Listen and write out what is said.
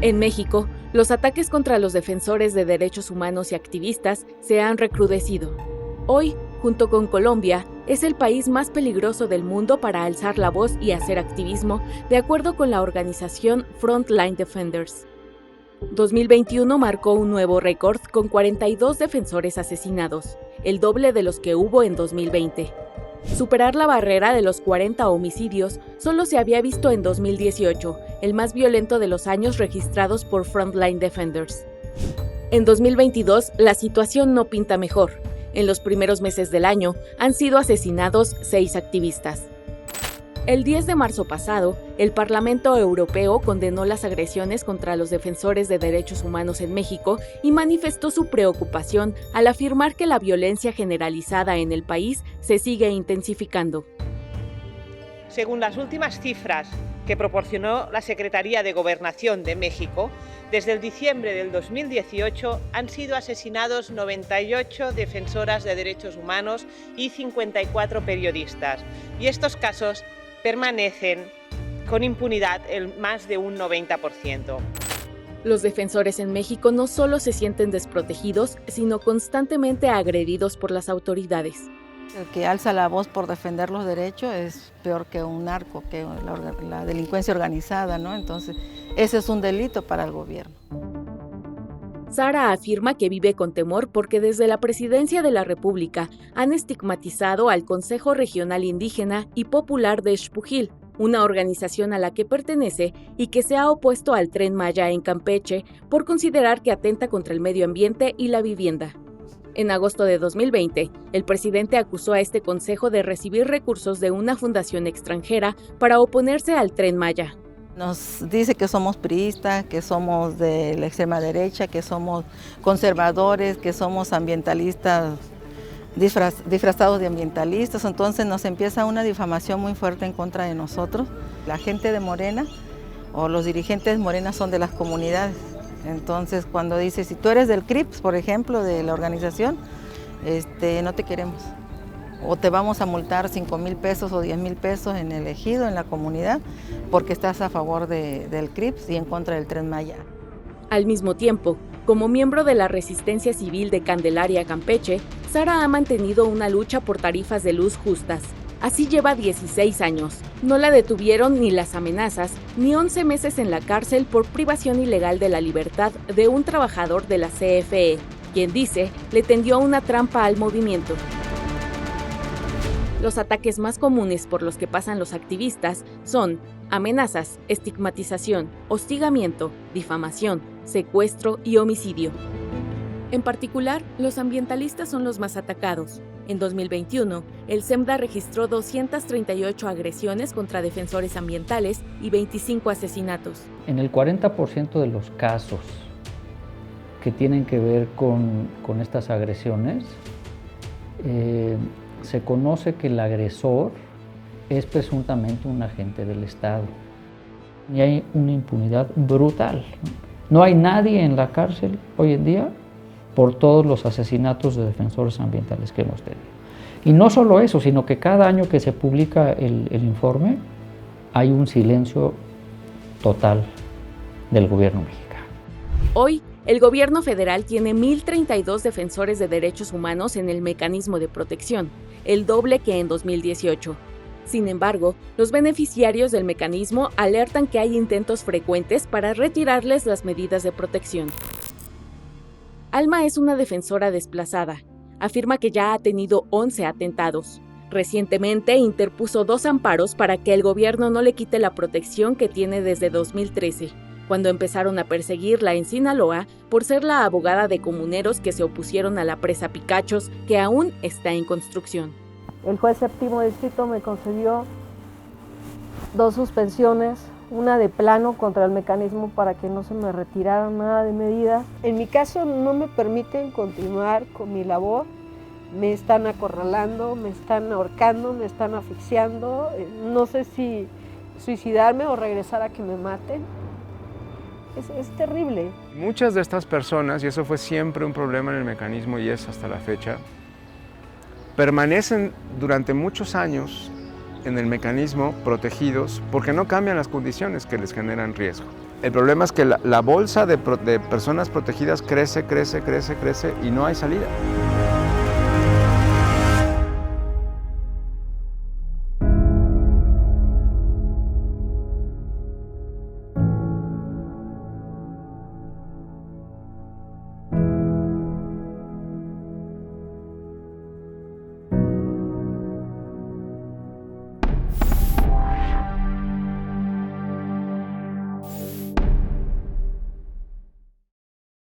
En México, los ataques contra los defensores de derechos humanos y activistas se han recrudecido. Hoy, junto con Colombia, es el país más peligroso del mundo para alzar la voz y hacer activismo, de acuerdo con la organización Frontline Defenders. 2021 marcó un nuevo récord con 42 defensores asesinados, el doble de los que hubo en 2020. Superar la barrera de los 40 homicidios solo se había visto en 2018, el más violento de los años registrados por Frontline Defenders. En 2022, la situación no pinta mejor. En los primeros meses del año han sido asesinados 6 activistas. El 10 de marzo pasado, el Parlamento Europeo condenó las agresiones contra los defensores de derechos humanos en México y manifestó su preocupación al afirmar que la violencia generalizada en el país se sigue intensificando. Según las últimas cifras que proporcionó la Secretaría de Gobernación de México, desde el diciembre del 2018 han sido asesinados 98 defensoras de derechos humanos y 54 periodistas. Y estos casos permanecen con impunidad en más de un 90%. Los defensores en México no solo se sienten desprotegidos, sino constantemente agredidos por las autoridades. El que alza la voz por defender los derechos es peor que un narco, que la delincuencia organizada, ¿no? Entonces, ese es un delito para el gobierno. Sara afirma que vive con temor porque desde la Presidencia de la República han estigmatizado al Consejo Regional Indígena y Popular de Xpujil, una organización a la que pertenece y que se ha opuesto al Tren Maya en Campeche por considerar que atenta contra el medio ambiente y la vivienda. En agosto de 2020, el presidente acusó a este consejo de recibir recursos de una fundación extranjera para oponerse al Tren Maya. Nos dice que somos priistas, que somos de la extrema derecha, que somos conservadores, que somos ambientalistas, disfrazados de ambientalistas. Entonces nos empieza una difamación muy fuerte en contra de nosotros. La gente de Morena o los dirigentes de Morena son de las comunidades. Entonces cuando dice, si tú eres del CRIPS, por ejemplo, de la organización, no te queremos. O te vamos a multar 5,000 pesos o 10,000 pesos en el ejido, en la comunidad, porque estás a favor del CRIPS y en contra del Tren Maya. Al mismo tiempo, como miembro de la Resistencia Civil de Candelaria, Campeche, Sara ha mantenido una lucha por tarifas de luz justas. Así lleva 16 años. No la detuvieron ni las amenazas, ni 11 meses en la cárcel por privación ilegal de la libertad de un trabajador de la CFE, quien dice le tendió una trampa al movimiento. Los ataques más comunes por los que pasan los activistas son amenazas, estigmatización, hostigamiento, difamación, secuestro y homicidio. En particular, los ambientalistas son los más atacados. En 2021, el SEMDA registró 238 agresiones contra defensores ambientales y 25 asesinatos. En el 40% de los casos que tienen que ver con estas agresiones, se conoce que el agresor es presuntamente un agente del Estado. Y hay una impunidad brutal. No hay nadie en la cárcel hoy en día por todos los asesinatos de defensores ambientales que hemos tenido. Y no solo eso, sino que cada año que se publica el informe, hay un silencio total del gobierno mexicano. Hoy, el gobierno federal tiene 1,032 defensores de derechos humanos en el mecanismo de protección, el doble que en 2018. Sin embargo, los beneficiarios del mecanismo alertan que hay intentos frecuentes para retirarles las medidas de protección. Alma es una defensora desplazada. Afirma que ya ha tenido 11 atentados. Recientemente interpuso 2 amparos para que el gobierno no le quite la protección que tiene desde 2013, cuando empezaron a perseguirla en Sinaloa por ser la abogada de comuneros que se opusieron a la presa Picachos, que aún está en construcción. El juez séptimo distrito me concedió 2 suspensiones, una de plano contra el mecanismo para que no se me retirara nada de medidas. En mi caso no me permiten continuar con mi labor, me están acorralando, me están ahorcando, me están asfixiando, no sé si suicidarme o regresar a que me maten. Es terrible. Muchas de estas personas, y eso fue siempre un problema en el mecanismo y es hasta la fecha, permanecen durante muchos años en el mecanismo protegidos porque no cambian las condiciones que les generan riesgo. El problema es que la bolsa de personas protegidas crece y no hay salida.